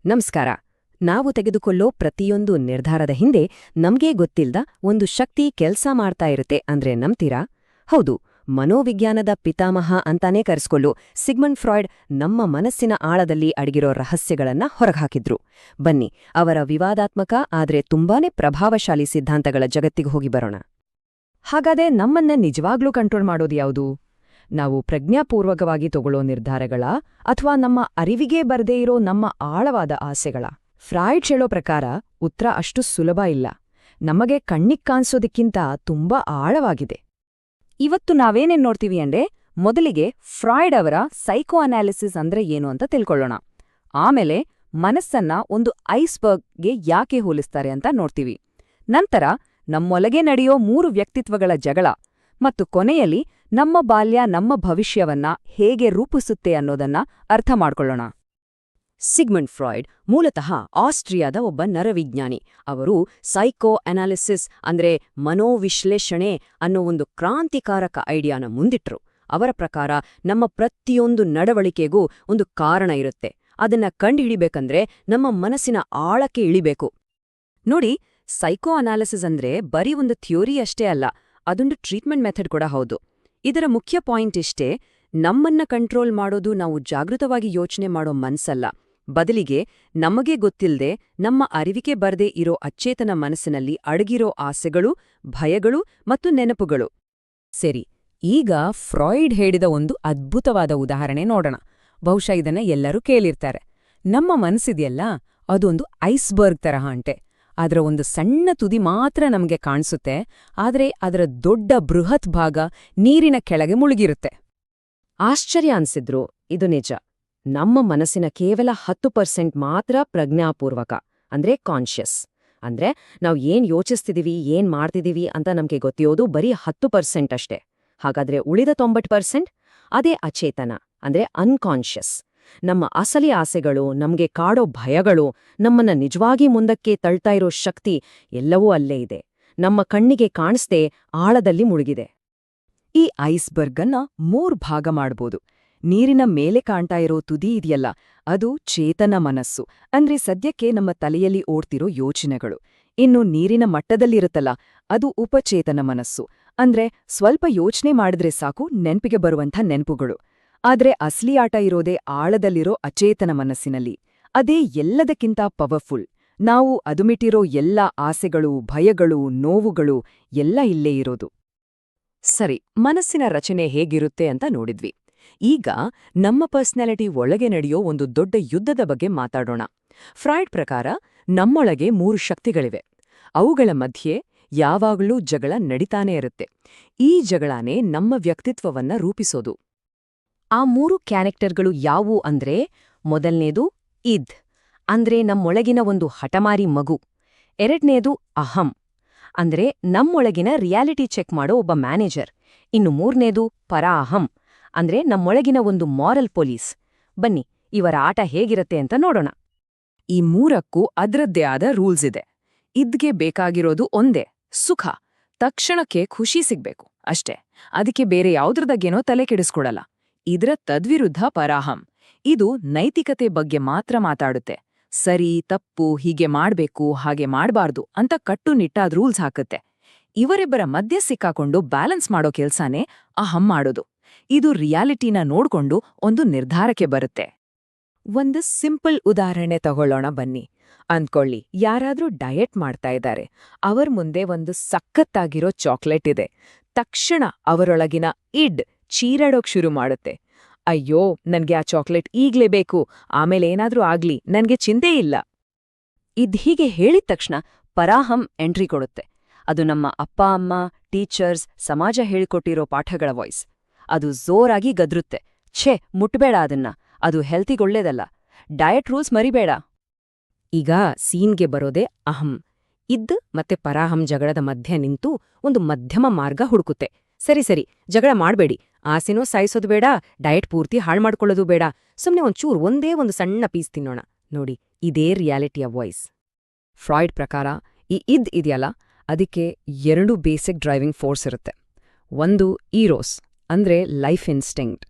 ನಮಸ್ಕಾರ. ನಾವು ತೆಗೆದುಕೊಳ್ಳೋ ಪ್ರತಿಯೊಂದು ನಿರ್ಧಾರದ ಹಿಂದೆ ನಮ್ಗೇ ಗೊತ್ತಿಲ್ದ ಒಂದು ಶಕ್ತಿ ಕೆಲ್ಸ ಮಾಡ್ತಾ ಇರುತ್ತೆ ಅಂದ್ರೆ ನಂಬ್ತೀರಾ? ಹೌದು, ಮನೋವಿಜ್ಞಾನದ ಪಿತಾಮಹ ಅಂತಾನೇ ಕರೆಸ್ಕೊಳ್ಳು ಸಿಗ್ಮಂಡ್ ಫ್ರಾಯ್ಡ್ ನಮ್ಮ ಮನಸ್ಸಿನ ಆಳದಲ್ಲಿ ಅಡಗಿರೋ ರಹಸ್ಯಗಳನ್ನ ಹೊರಗಾಕಿದ್ರು. ಬನ್ನಿ, ಅವರ ವಿವಾದಾತ್ಮಕ ಆದ್ರೆ ತುಂಬಾನೇ ಪ್ರಭಾವಶಾಲಿ ಸಿದ್ಧಾಂತಗಳ ಜಗತ್ತಿಗೆ ಹೋಗಿ ಬರೋಣ. ಹಾಗಾದ್ರೆ ನಮ್ಮನ್ನ ನಿಜವಾಗ್ಲೂ ಕಂಟ್ರೋಲ್ ಮಾಡೋದು ಯಾವುದು? ನಾವು ಪ್ರಜ್ಞಾಪೂರ್ವಕವಾಗಿ ತಗೊಳ್ಳೋ ನಿರ್ಧಾರಗಳ ಅಥವಾ ನಮ್ಮ ಅರಿವಿಗೆ ಬರದೇ ಇರೋ ನಮ್ಮ ಆಳವಾದ ಆಸೆಗಳ? ಫ್ರಾಯ್ಡ್ ಹೇಳೋ ಪ್ರಕಾರ ಉತ್ತರ ಅಷ್ಟು ಸುಲಭ ಇಲ್ಲ. ನಮಗೆ ಕಣ್ಣಿಗ್ ಕಾಣಿಸೋದಕ್ಕಿಂತ ತುಂಬಾ ಆಳವಾಗಿದೆ. ಇವತ್ತು ನಾವೇನೇನ್ ನೋಡ್ತೀವಿ ಅಂದ್ರೆ, ಮೊದಲಿಗೆ ಫ್ರಾಯ್ಡ್ ಅವರ ಸೈಕೋ ಅನಾಲಿಸಿಸ್ ಅಂದ್ರೆ ಏನು ಅಂತ ತಿಳ್ಕೊಳ್ಳೋಣ. ಆಮೇಲೆ ಮನಸ್ಸನ್ನ ಒಂದು ಐಸ್ಬರ್ಗ್ಗೆ ಯಾಕೆ ಹೋಲಿಸ್ತಾರೆ ಅಂತ ನೋಡ್ತೀವಿ. ನಂತರ ನಮ್ಮೊಳಗೆ ನಡೆಯೋ 3 ವ್ಯಕ್ತಿತ್ವಗಳ ಜಗಳ ಮತ್ತು ಕೊನೆಯಲ್ಲಿ ನಮ್ಮ ಬಾಲ್ಯ ನಮ್ಮ ಭವಿಷ್ಯವನ್ನ ಹೇಗೆ ರೂಪಿಸುತ್ತೆ ಅನ್ನೋದನ್ನ ಅರ್ಥ ಮಾಡ್ಕೊಳ್ಳೋಣ. ಸಿಗ್ಮಂಡ್ ಫ್ರಾಯ್ಡ್ ಮೂಲತಃ ಆಸ್ಟ್ರಿಯಾದ ಒಬ್ಬ ನರವಿಜ್ಞಾನಿ. ಅವರು ಸೈಕೋ ಅನಾಲಿಸಿಸ್ ಅಂದ್ರೆ ಮನೋವಿಶ್ಲೇಷಣೆ ಅನ್ನೋ ಒಂದು ಕ್ರಾಂತಿಕಾರಕ ಐಡಿಯಾನ ಮುಂದಿಟ್ರು. ಅವರ ಪ್ರಕಾರ ನಮ್ಮ ಪ್ರತಿಯೊಂದು ನಡವಳಿಕೆಗೂ ಒಂದು ಕಾರಣ ಇರುತ್ತೆ. ಅದನ್ನ ಕಂಡುಹಿಡಿಬೇಕಂದ್ರೆ ನಮ್ಮ ಮನಸ್ಸಿನ ಆಳಕ್ಕೆ ಇಳಿಬೇಕು. ನೋಡಿ, ಸೈಕೋ ಅನಾಲಿಸಿಸ್ ಅಂದ್ರೆ ಬರೀ ಒಂದು ಥಿಯೋರಿ ಅಷ್ಟೇ ಅಲ್ಲ, ಅದೊಂದು ಟ್ರೀಟ್ಮೆಂಟ್ ಮೆಥಡ್ ಕೂಡ ಹೌದು. ಇದರ ಮುಖ್ಯ ಪಾಯಿಂಟ್ ಇಷ್ಟೇ: ನಮ್ಮನ್ನ ಕಂಟ್ರೋಲ್ ಮಾಡೋದು ನಾವು ಜಾಗೃತವಾಗಿ ಯೋಚನೆ ಮಾಡೋ ಮನ್ಸಲ್ಲ, ಬದಲಿಗೆ ನಮಗೆ ಗೊತ್ತಿಲ್ಲದೆ ನಮ್ಮ ಅರಿವಿಗೆ ಬರದೇ ಇರೋ ಅಚೇತನ ಮನಸ್ಸಿನಲ್ಲಿ ಅಡಗಿರೋ ಆಸೆಗಳು, ಭಯಗಳು ಮತ್ತು ನೆನಪುಗಳು. ಸರಿ, ಈಗ ಫ್ರಾಯ್ಡ್ ಹೇಳಿದ ಒಂದು ಅದ್ಭುತವಾದ ಉದಾಹರಣೆ ನೋಡೋಣ. ಬಹುಶಃ ಇದನ್ನ ಎಲ್ಲರೂ ಕೇಳಿರ್ತಾರೆ. ನಮ್ಮ ಮನಸ್ಸಿದೆಯಲ್ಲ, ಅದೊಂದು ಐಸ್ಬರ್ಗ್ ತರಹ ಅಂಟೆ. ಅದರ ಒಂದು ಸಣ್ಣ ತುದಿ ಮಾತ್ರ ನಮಗೆ ಕಾಣಿಸುತ್ತೆ, ಆದ್ರೆ ಅದರ ದೊಡ್ಡ ಬೃಹತ್ ಭಾಗ ನೀರಿನ ಕೆಳಗೆ ಮುಳುಗಿರುತ್ತೆ. ಆಶ್ಚರ್ಯ ಅನ್ಸಿದ್ರು, ಇದು ನಿಜ. ನಮ್ಮ ಮನಸ್ಸಿನ ಕೇವಲ 10% ಮಾತ್ರ ಪ್ರಜ್ಞಾಪೂರ್ವಕ, ಅಂದ್ರೆ ಕಾನ್ಷಿಯಸ್. ಅಂದ್ರೆ ನಾವು ಏನ್ ಯೋಚಿಸ್ತಿದೀವಿ, ಏನ್ ಮಾಡ್ತಿದೀವಿ ಅಂತ ನಮ್ಗೆ ಗೊತ್ತಿಯೋದು ಬರೀ 10% ಅಷ್ಟೇ. ಹಾಗಾದ್ರೆ ಉಳಿದ 90% ಅದೇ ಅಚೇತನ, ಅಂದ್ರೆ ಅನ್ಕಾನ್ಷಿಯಸ್. ನಮ್ಮ ಅಸಲಿ ಆಸೆಗಳು, ನಮ್ಗೆ ಕಾಡೋ ಭಯಗಳು, ನಮ್ಮನ್ನ ನಿಜವಾಗಿ ಮುಂದಕ್ಕೆ ತಳ್ತಾ ಇರೋ ಶಕ್ತಿ ಎಲ್ಲವೂ ಅಲ್ಲೇ ಇದೆ. ನಮ್ಮ ಕಣ್ಣಿಗೆ ಕಾಣಿಸ್ದೇ ಆಳದಲ್ಲಿ ಮುಳುಗಿದೆ. ಈ ಐಸ್ಬರ್ಗನ್ನ 3 ಭಾಗ ಮಾಡ್ಬೋದು. ನೀರಿನ ಮೇಲೆ ಕಾಣ್ತಾ ಇರೋ ತುದಿ ಇದೆಯಲ್ಲ, ಅದು ಚೇತನ ಮನಸ್ಸು, ಅಂದ್ರೆ ಸದ್ಯಕ್ಕೆ ನಮ್ಮ ತಲೆಯಲ್ಲಿ ಓಡ್ತಿರೋ ಯೋಚನೆಗಳು. ಇನ್ನು ನೀರಿನ ಮಟ್ಟದಲ್ಲಿರುತ್ತಲ್ಲ, ಅದು ಉಪಚೇತನ ಮನಸ್ಸು, ಅಂದ್ರೆ ಸ್ವಲ್ಪ ಯೋಚನೆ ಮಾಡಿದ್ರೆ ಸಾಕು ನೆನ್ಪಿಗೆ ಬರುವಂಥ ನೆನ್ಪುಗಳು. ಆದ್ರೆ ಅಸಲಿ ಆಟ ಇರೋದೇ ಆಳದಲ್ಲಿರೋ ಅಚೇತನ ಮನಸ್ಸಿನಲ್ಲಿ. ಅದೇ ಎಲ್ಲದಕ್ಕಿಂತ ಪವರ್ಫುಲ್. ನಾವು ಅದುಮಿಟ್ಟಿರೋ ಎಲ್ಲ ಆಸೆಗಳು, ಭಯಗಳು, ನೋವುಗಳು ಎಲ್ಲ ಇಲ್ಲೇ ಇರೋದು. ಸರಿ, ಮನಸ್ಸಿನ ರಚನೆ ಹೇಗಿರುತ್ತೆ ಅಂತ ನೋಡಿದ್ವಿ. ಈಗ ನಮ್ಮ ಪರ್ಸನಾಲಿಟಿ ಒಳಗೆ ನಡೆಯೋ ಒಂದು ದೊಡ್ಡ ಯುದ್ಧದ ಬಗ್ಗೆ ಮಾತಾಡೋಣ. ಫ್ರಾಯ್ಡ್ ಪ್ರಕಾರ ನಮ್ಮೊಳಗೆ 3 ಶಕ್ತಿಗಳಿವೆ. ಅವುಗಳ ಮಧ್ಯೆ ಯಾವಾಗಲೂ ಜಗಳ ನಡಿತಾನೇ ಇರುತ್ತೆ. ಈ ಜಗಳಾನೇ ನಮ್ಮ ವ್ಯಕ್ತಿತ್ವವನ್ನ ರೂಪಿಸೋದು. ಆ 3 ಕ್ಯಾರೆಕ್ಟರ್ಗಳು ಯಾವುವು ಅಂದ್ರೆ, ಮೊದಲನೇದು ಇದ್, ಅಂದ್ರೆ ನಮ್ಮೊಳಗಿನ ಒಂದು ಹಠಮಾರಿ ಮಗು. ಎರಡನೇದು ಅಹಂ, ಅಂದ್ರೆ ನಮ್ಮೊಳಗಿನ ರಿಯಾಲಿಟಿ ಚೆಕ್ ಮಾಡೋ ಒಬ್ಬ ಮ್ಯಾನೇಜರ್. ಇನ್ನು ಮೂರನೇದು ಪರಾಅಹಂ, ಅಂದ್ರೆ ನಮ್ಮೊಳಗಿನ ಒಂದು ಮಾರಲ್ ಪೊಲೀಸ್. ಬನ್ನಿ, ಇವರ ಆಟ ಹೇಗಿರತ್ತೆ ಅಂತ ನೋಡೋಣ. ಈ 3ಕ್ಕೂ ಅದ್ರದ್ದೇ ಆದ ರೂಲ್ಸ್ ಇದೆ. ಇದ್ಗೆ ಬೇಕಾಗಿರೋದು ಒಂದೇ: ಸುಖ. ತಕ್ಷಣಕ್ಕೆ ಖುಷಿ ಸಿಗ್ಬೇಕು ಅಷ್ಟೇ. ಅದಕ್ಕೆ ಬೇರೆ ಯಾವುದ್ರದಾಗೇನೋ ತಲೆ ಕೆಡಿಸ್ಕೊಡಲ್ಲ. ಇದರ ತದ್ವಿರುದ್ಧ ಪರಾಹಂ. ಇದು ನೈತಿಕತೆ ಬಗ್ಗೆ ಮಾತ್ರ ಮಾತಾಡುತ್ತೆ. ಸರಿ ತಪ್ಪು, ಹೀಗೆ ಮಾಡ್ಬೇಕು, ಹಾಗೆ ಮಾಡ್ಬಾರ್ದು ಅಂತ ಕಟ್ಟುನಿಟ್ಟಾದ ರೂಲ್ಸ್ ಹಾಕುತ್ತೆ. ಇವರಿಬ್ಬರ ಮಧ್ಯೆ ಸಿಕ್ಕಾಕೊಂಡು ಬ್ಯಾಲೆನ್ಸ್ ಮಾಡೋ ಕೆಲ್ಸಾನೇ ಅಹಂ ಮಾಡೋದು. ಇದು ರಿಯಾಲಿಟಿನ ನೋಡ್ಕೊಂಡು ಒಂದು ನಿರ್ಧಾರಕ್ಕೆ ಬರುತ್ತೆ. ಒಂದು ಸಿಂಪಲ್ ಉದಾಹರಣೆ ತಗೊಳ್ಳೋಣ ಬನ್ನಿ. ಅಂದ್ಕೊಳ್ಳಿ, ಯಾರಾದ್ರೂ ಡಯಟ್ ಮಾಡ್ತಾ ಇದ್ದಾರೆ. ಅವರ ಮುಂದೆ ಒಂದು ಸಖತ್ತಾಗಿರೋ ಚಾಕ್ಲೇಟ್ ಇದೆ. ತಕ್ಷಣ ಅವರೊಳಗಿನ ಇಡ್ ಚೀರಾಡೋಕ್ ಶುರು ಮಾಡುತ್ತೆ. ಅಯ್ಯೋ, ನನ್ಗೆ ಆ ಚಾಕ್ಲೇಟ್ ಈಗ್ಲೇ ಬೇಕು, ಆಮೇಲೆ ಏನಾದ್ರೂ ಆಗ್ಲಿ, ನನ್ಗೆ ಚಿಂತೆ ಇಲ್ಲ. ಹೀಗೆ ಹೇಳಿದ ತಕ್ಷಣ ಪರಾಹಂ ಎಂಟ್ರಿ ಕೊಡುತ್ತೆ. ಅದು ನಮ್ಮ ಅಪ್ಪ ಅಮ್ಮ, ಟೀಚರ್ಸ್, ಸಮಾಜ ಹೇಳಿಕೊಟ್ಟಿರೋ ಪಾಠಗಳ ವಾಯ್ಸ್. ಅದು ಜೋರಾಗಿ ಗದ್ರುತ್ತೆ. ಛೇ, ಮುಟ್ಬೇಡ ಅದನ್ನ, ಅದು ಹೆಲ್ತಿಗೊಳ್ಳೇದಲ್ಲ, ಡಯಟ್ ರೂಲ್ಸ್ ಮರಿಬೇಡ. ಈಗ ಸೀನ್ಗೆ ಬರೋದೇ ಅಹಂ. ಇದ್ ಮತ್ತೆ ಪರಾಹಂ ಜಗಳದ ಮಧ್ಯೆ ನಿಂತು ಒಂದು ಮಧ್ಯಮ ಮಾರ್ಗ ಹುಡುಕುತ್ತೆ. ಸರಿ, ಜಗಳ ಮಾಡ್ಬೇಡಿ, ಆಸೆನೂ ಸಾಯಿಸೋದು ಬೇಡ, ಡಯಟ್ ಪೂರ್ತಿ ಹಾಳು ಮಾಡ್ಕೊಳ್ಳೋದು ಬೇಡ, ಸುಮ್ನೆ ಒಂಚೂರು ಒಂದೇ ಒಂದು ಸಣ್ಣ ಪೀಸ್ ತಿನ್ನೋಣ. ನೋಡಿ, ಇದೇ ರಿಯಾಲಿಟಿಯ ವಾಯ್ಸ್. ಫ್ರಾಯ್ಡ್ ಪ್ರಕಾರ ಈ ಇದ್ ಇದೆಯಲ್ಲ, ಅದಕ್ಕೆ 2 ಬೇಸಿಕ್ ಡ್ರೈವಿಂಗ್ ಫೋರ್ಸ್ ಇರುತ್ತೆ. ಒಂದು ಈರೋಸ್, ಅಂದ್ರೆ ಲೈಫ್ ಇನ್ಸ್ಟಿಂಕ್ಟ್.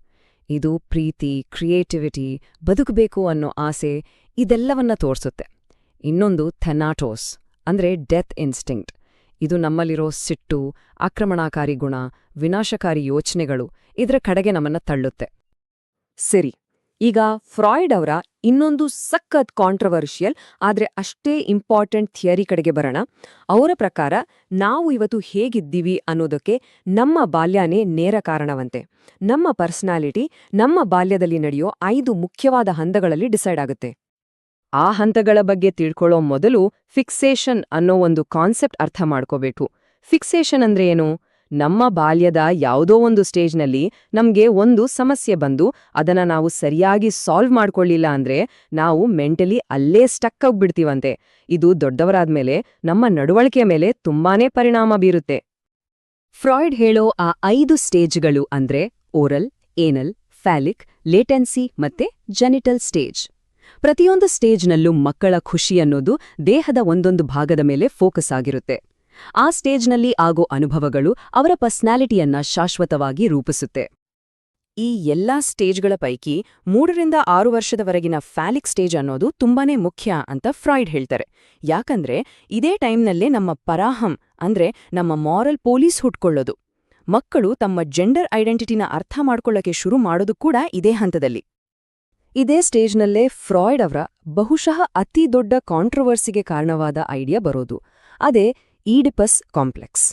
ಇದು ಪ್ರೀತಿ, ಕ್ರಿಯೇಟಿವಿಟಿ, ಬದುಕಬೇಕು ಅನ್ನೋ ಆಸೆ, ಇದೆಲ್ಲವನ್ನ ತೋರ್ಸುತ್ತೆ. ಇನ್ನೊಂದು ಥೆನಾಟೋಸ್ ಅಂದ್ರೆ ಡೆತ್ ಇನ್ಸ್ಟಿಂಕ್ಟ್. ಇದು ನಮ್ಮಲ್ಲಿರೋ ಸಿಟ್ಟು, ಆಕ್ರಮಣಕಾರಿ ಗುಣ, ವಿನಾಶಕಾರಿ ಯೋಚನೆಗಳು ಇದರ ಕಡೆಗೆ ನಮ್ಮನ್ನ ತಳ್ಳುತ್ತೆ. ಸರಿ, ಈಗ ಫ್ರಾಯ್ಡ್ ಅವರ ಇನ್ನೊಂದು ಸಖತ್ ಕಾಂಟ್ರವರ್ಷಿಯಲ್ ಆದ್ರೆ ಅಷ್ಟೇ ಇಂಪಾರ್ಟೆಂಟ್ ಥಿಯರಿ ಕಡೆಗೆ ಬರೋಣ. ಅವರ ಪ್ರಕಾರ ನಾವು ಇವತ್ತು ಹೇಗಿದ್ದೀವಿ ಅನ್ನೋದಕ್ಕೆ ನಮ್ಮ ಬಾಲ್ಯನೇ ನೇರ ಕಾರಣವಂತೆ. ನಮ್ಮ ಪರ್ಸನಾಲಿಟಿ ನಮ್ಮ ಬಾಲ್ಯದಲ್ಲಿ ನಡೆಯೋ 5 ಮುಖ್ಯವಾದ ಹಂತಗಳಲ್ಲಿ ಡಿಸೈಡ್ ಆಗುತ್ತೆ. ಆ ಹಂತಗಳ ಬಗ್ಗೆ ತಿಳ್ಕೊಳ್ಳೋ ಮೊದಲು ಫಿಕ್ಸೇಷನ್ ಅನ್ನೋ ಒಂದು ಕಾನ್ಸೆಪ್ಟ್ ಅರ್ಥ ಮಾಡ್ಕೋಬೇಕು. ಫಿಕ್ಸೇಷನ್ ಅಂದ್ರೆ ಏನು? ನಮ್ಮ ಬಾಲ್ಯದ ಯಾವುದೋ ಒಂದು ಸ್ಟೇಜ್ನಲ್ಲಿ ನಮ್ಗೆ ಒಂದು ಸಮಸ್ಯೆ ಬಂದು ಅದನ್ನ ನಾವು ಸರಿಯಾಗಿ ಸಾಲ್ವ್ ಮಾಡ್ಕೊಳ್ಳಿಲ್ಲ ಅಂದ್ರೆ ನಾವು ಮೆಂಟಲಿ ಅಲ್ಲೇ ಸ್ಟಕ್ ಆಗ್ಬಿಡ್ತೀವಂತೆ. ಇದು ದೊಡ್ಡವರಾದ್ಮೇಲೆ ನಮ್ಮ ನಡವಳಿಕೆಯ ಮೇಲೆ ತುಂಬಾನೇ ಪರಿಣಾಮ ಬೀರುತ್ತೆ. ಫ್ರಾಯ್ಡ್ ಹೇಳೋ ಆ 5 ಸ್ಟೇಜ್ಗಳು ಅಂದ್ರೆ ಓರಲ್, ಏನಲ್, ಫ್ಯಾಲಿಕ್, ಲೇಟೆನ್ಸಿ ಮತ್ತೆ ಜೆನಿಟಲ್ ಸ್ಟೇಜ್. ಪ್ರತಿಯೊಂದು ಸ್ಟೇಜ್ನಲ್ಲೂ ಮಕ್ಕಳ ಖುಷಿ ಅನ್ನೋದು ದೇಹದ ಒಂದೊಂದು ಭಾಗದ ಮೇಲೆ ಫೋಕಸ್ ಆಗಿರುತ್ತೆ. ಆ ಸ್ಟೇಜ್ನಲ್ಲಿ ಆಗೋ ಅನುಭವಗಳು ಅವರ ಪರ್ಸನಾಲಿಟಿಯನ್ನ ಶಾಶ್ವತವಾಗಿ ರೂಪಿಸುತ್ತೆ. ಈ ಎಲ್ಲಾ ಸ್ಟೇಜ್ಗಳ ಪೈಕಿ 3ರಿಂದ 6 ವರ್ಷದವರೆಗಿನ ಫ್ಯಾಲಿಕ್ ಸ್ಟೇಜ್ ಅನ್ನೋದು ತುಂಬಾನೇ ಮುಖ್ಯ ಅಂತ ಫ್ರಾಯ್ಡ್ ಹೇಳ್ತಾರೆ. ಯಾಕಂದ್ರೆ ಇದೇ ಟೈಮ್ನಲ್ಲೇ ನಮ್ಮ ಪರಾಹಂ ಅಂದ್ರೆ ನಮ್ಮ ಮಾರಲ್ ಪೊಲೀಸ್ ಹುಟ್ಕೊಳ್ಳೋದು. ಮಕ್ಕಳು ತಮ್ಮ ಜೆಂಡರ್ ಐಡೆಂಟಿಟಿನ ಅರ್ಥ ಮಾಡ್ಕೊಳ್ಳೋಕೆ ಶುರು ಮಾಡೋದು ಕೂಡ ಇದೇ ಹಂತದಲ್ಲಿ. ಇದೇ ಸ್ಟೇಜ್ನಲ್ಲೇ ಫ್ರಾಯ್ಡ್ ಅವರ ಬಹುಶಃ ಅತಿ ದೊಡ್ಡ ಕಾಂಟ್ರವರ್ಸಿಗೆ ಕಾರಣವಾದ ಐಡಿಯಾ ಬರೋದು. ಅದೇ ಈಡಿಪಸ್ ಕಾಂಪ್ಲೆಕ್ಸ್.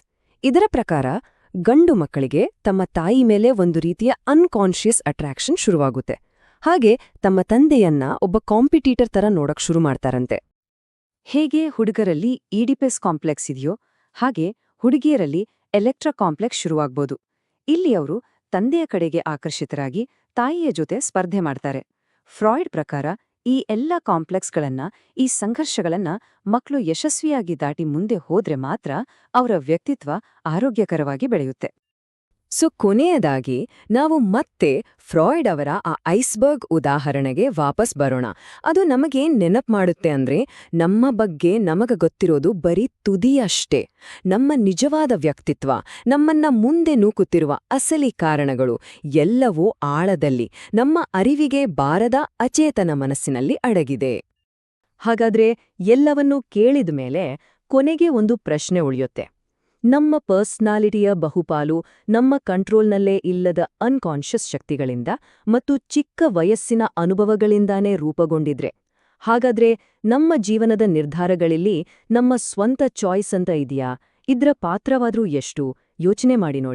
ಇದರ ಪ್ರಕಾರ ಗಂಡು ಮಕ್ಕಳಿಗೆ ತಮ್ಮ ತಾಯಿ ಮೇಲೆ ಒಂದು ರೀತಿಯ ಅನ್ಕಾನ್ಷಿಯಸ್ ಅಟ್ರಾಕ್ಷನ್ ಶುರುವಾಗುತ್ತೆ. ಹಾಗೆ ತಮ್ಮ ತಂದೆಯನ್ನ ಒಬ್ಬ ಕಾಂಪಿಟೀಟರ್ ತರ ನೋಡಕ್ ಶುರು ಮಾಡ್ತಾರಂತೆ. ಹೇಗೆ ಹುಡುಗರಲ್ಲಿ ಈಡಿಪಸ್ ಕಾಂಪ್ಲೆಕ್ಸ್ ಇದೆಯೋ ಹಾಗೆ ಹುಡುಗಿಯರಲ್ಲಿ ಎಲೆಕ್ಟ್ರಾ ಕಾಂಪ್ಲೆಕ್ಸ್ ಶುರುವಾಗ್ಬೋದು. ಇಲ್ಲಿ ಅವರು ತಂದೆಯ ಕಡೆಗೆ ಆಕರ್ಷಿತರಾಗಿ ತಾಯಿಯ ಜೊತೆ ಸ್ಪರ್ಧೆ ಮಾಡ್ತಾರೆ. ಫ್ರಾಯ್ಡ್ ಪ್ರಕಾರ ಈ ಎಲ್ಲ ಕಾಂಪ್ಲೆಕ್ಸ್ಗಳನ್ನ, ಈ ಸಂಘರ್ಷಗಳನ್ನ ಮಕ್ಕಳು ಯಶಸ್ವಿಯಾಗಿ ದಾಟಿ ಮುಂದೆ ಹೋದ್ರೆ ಮಾತ್ರ ಅವರ ವ್ಯಕ್ತಿತ್ವ ಆರೋಗ್ಯಕರವಾಗಿ ಬೆಳೆಯುತ್ತೆ. ಕೊನೆಯದಾಗಿ ನಾವು ಮತ್ತೆ ಫ್ರಾಯ್ಡ್ ಅವರ ಆ ಐಸ್ಬರ್ಗ್ ಉದಾಹರಣೆಗೆ ವಾಪಸ್ ಬರೋಣ. ಅದು ನಮಗೇನ್ ನೆನಪು ಮಾಡುತ್ತೆ ಅಂದ್ರೆ, ನಮ್ಮ ಬಗ್ಗೆ ನಮಗ ಗೊತ್ತಿರೋದು ಬರೀ ತುದಿಯಷ್ಟೇ. ನಮ್ಮ ನಿಜವಾದ ವ್ಯಕ್ತಿತ್ವ, ನಮ್ಮನ್ನ ಮುಂದೆ ನೂಕುತ್ತಿರುವ ಅಸಲಿ ಕಾರಣಗಳು ಎಲ್ಲವೂ ಆಳದಲ್ಲಿ, ನಮ್ಮ ಅರಿವಿಗೆ ಬಾರದ ಅಚೇತನ ಮನಸ್ಸಿನಲ್ಲಿ ಅಡಗಿದೆ. ಹಾಗಾದ್ರೆ ಎಲ್ಲವನ್ನೂ ಕೇಳಿದ ಮೇಲೆ ಕೊನೆಗೆ ಒಂದು ಪ್ರಶ್ನೆ ಉಳಿಯುತ್ತೆ. ನಮ್ಮ ಪರ್ಸನಾಲಿಟಿಯ ಬಹುಪಾಲು ನಮ್ಮ ಕಂಟ್ರೋಲ್ನಲ್ಲೇ ಇಲ್ಲದ ಅನ್ಕಾನ್ಷಿಯಸ್ ಶಕ್ತಿಗಳಿಂದ ಮತ್ತು ಚಿಕ್ಕ ವಯಸ್ಸಿನ ಅನುಭವಗಳಿಂದಾನೇ ರೂಪುಗೊಂಡಿದ್ರೆ, ಹಾಗಾದ್ರೆ ನಮ್ಮ ಜೀವನದ ನಿರ್ಧಾರಗಳಲ್ಲಿ ನಮ್ಮ ಸ್ವಂತ ಚಾಯ್ಸ್ ಅಂತ ಇದೆಯಾ? ಇದ್ರ ಪಾತ್ರವಾದ್ರೂ ಎಷ್ಟು? ಯೋಚನೆ ಮಾಡಿ ನೋಡಿ.